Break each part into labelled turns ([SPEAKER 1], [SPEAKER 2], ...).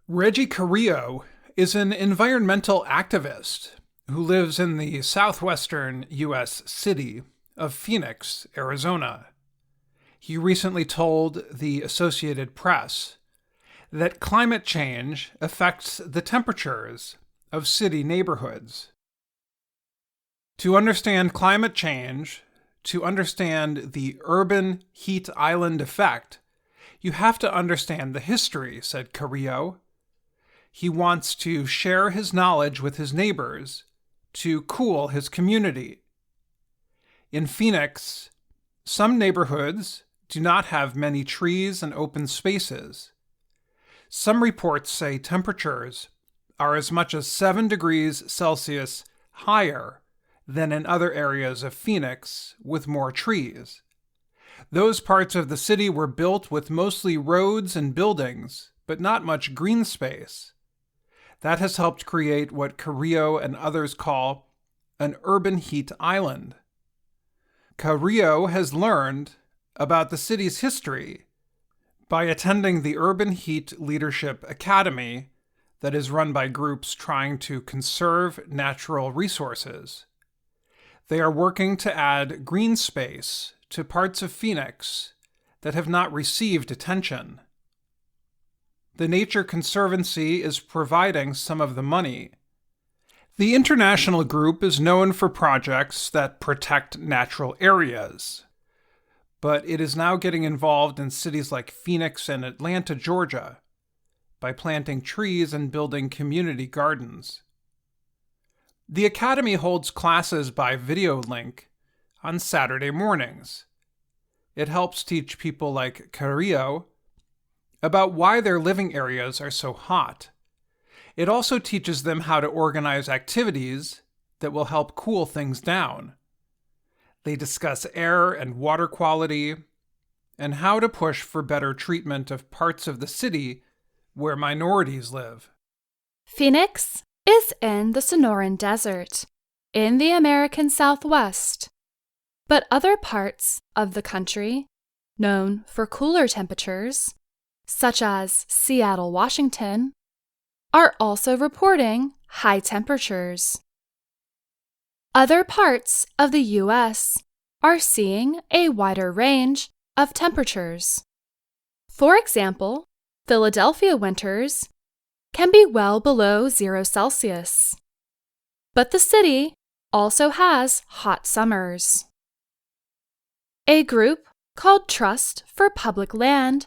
[SPEAKER 1] Reggie Carrillo is an environmental activist who lives in the southwestern U.S. city of Phoenix, Arizona. He recently told the Associated Press that climate change affects the temperatures of city neighborhoods. To understand climate change, to understand the urban heat island effect, you have to understand the history, said Carrillo. He wants to share his knowledge with his neighbors to cool his community. In Phoenix, some neighborhoods do not have many trees and open spaces. Some reports say temperatures are as much as 7 degrees Celsius higher than in other areas of Phoenix with more trees. Those parts of the city were built with mostly roads and buildings, but not much green space. That has helped create what Carrillo and others call an urban heat island. Carrillo has learned about the city's history by attending the Urban Heat Leadership Academy that is run by groups trying to conserve natural resources. They are working to add green space to parts of Phoenix that have not received attention. The Nature Conservancy is providing some of the money. The international group is known for projects that protect natural areas, but it is now getting involved in cities like Phoenix and Atlanta, Georgia, by planting trees and building community gardens. The Academy holds classes by video link on Saturday mornings. It helps teach people like Carrillo about why their living areas are so hot. It also teaches them how to organize activities that will help cool things down. They discuss air and water quality and how to push for better treatment of parts of the city where minorities live.
[SPEAKER 2] Phoenix is in the Sonoran Desert, in the American Southwest, but other parts of the country, known for cooler temperatures, such as Seattle, Washington, are also reporting high temperatures. Other parts of the U.S. are seeing a wider range of temperatures. For example, Philadelphia winters can be well below 0 Celsius, but the city also has hot summers. A group called Trust for Public Land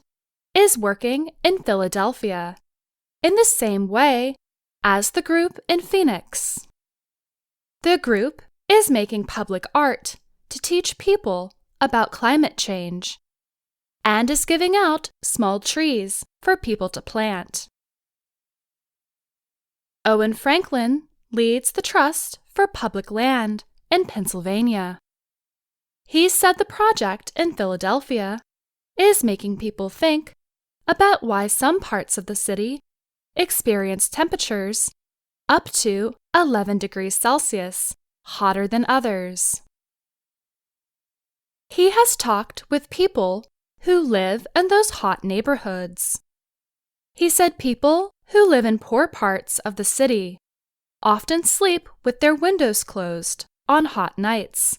[SPEAKER 2] is working in Philadelphia in the same way as the group in Phoenix. The group is making public art to teach people about climate change and is giving out small trees for people to plant. Owen Franklin leads the Trust for Public Land in Pennsylvania. He said the project in Philadelphia is making people think about why some parts of the city experience temperatures up to 11 degrees Celsius hotter than others. He has talked with people who live in those hot neighborhoods. He said people who live in poor parts of the city often sleep with their windows closed on hot nights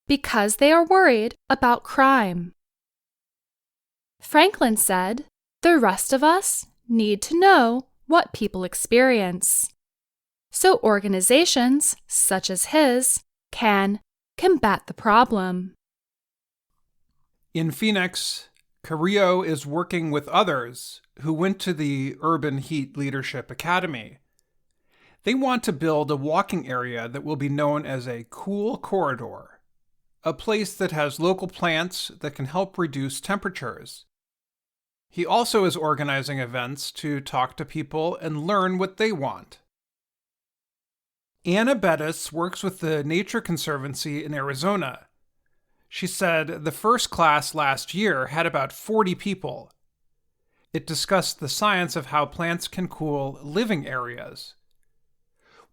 [SPEAKER 2] because they are worried about crime. Franklin said, "The rest of us need to know what people experience, so organizations such as his can combat the problem."
[SPEAKER 1] In Phoenix, Carrillo is working with others who went to the Urban Heat Leadership Academy. They want to build a walking area that will be known as a cool corridor, a place that has local plants that can help reduce temperatures. He also is organizing events to talk to people and learn what they want. Anna Bettis works with the Nature Conservancy in Arizona. She said the first class last year had about 40 people. It discussed the science of how plants can cool living areas.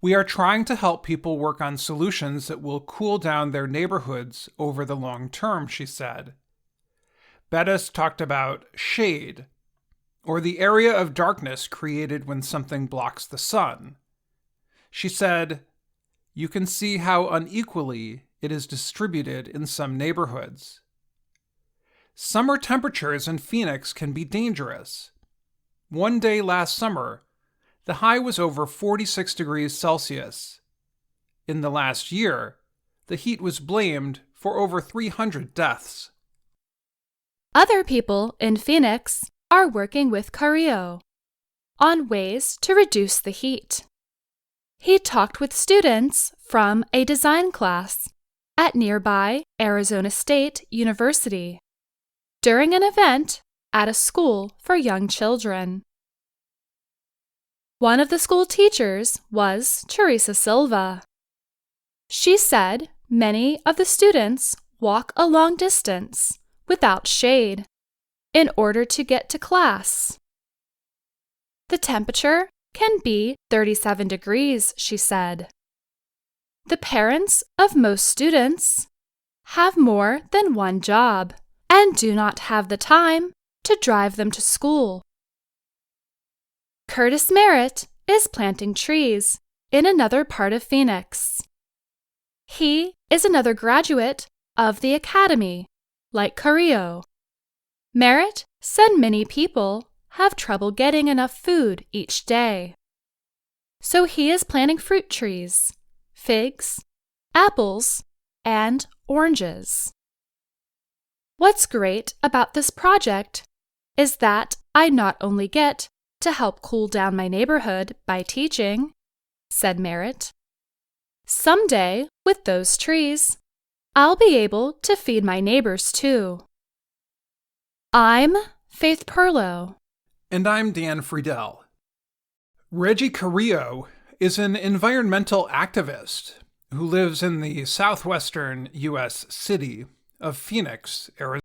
[SPEAKER 1] We are trying to help people work on solutions that will cool down their neighborhoods over the long term, she said. Bettis talked about shade. or the area of darkness created when something blocks the sun. She said, "You can see how unequally it is distributed in some neighborhoods. Summer temperatures in Phoenix can be dangerous. One day last summer, the high was over 46 degrees Celsius. In the last year, the heat was blamed for over 300 deaths."
[SPEAKER 2] Other people in Phoenix are working with Carrillo on ways to reduce the heat. He talked with students from a design class at nearby Arizona State University during an event at a school for young children. One of the school teachers was Teresa Silva. She said many of the students walk a long distance without shade in order to get to class. The temperature can be 37 degrees, she said. The parents of most students have more than one job and do not have the time to drive them to school. Curtis Merritt is planting trees in another part of Phoenix. He is another graduate of the academy, like Carrillo. Merritt said many people have trouble getting enough food each day. So he is planting fruit trees, figs, apples, and oranges. What's great about this project is that I not only get to help cool down my neighborhood by teaching, said Merritt. Someday, with those trees, I'll be able to feed my neighbors too. I'm Faith Perlow.
[SPEAKER 1] And I'm Dan Friedel. Reggie Carrillo is an environmental activist who lives in the southwestern U.S. city of Phoenix, Arizona.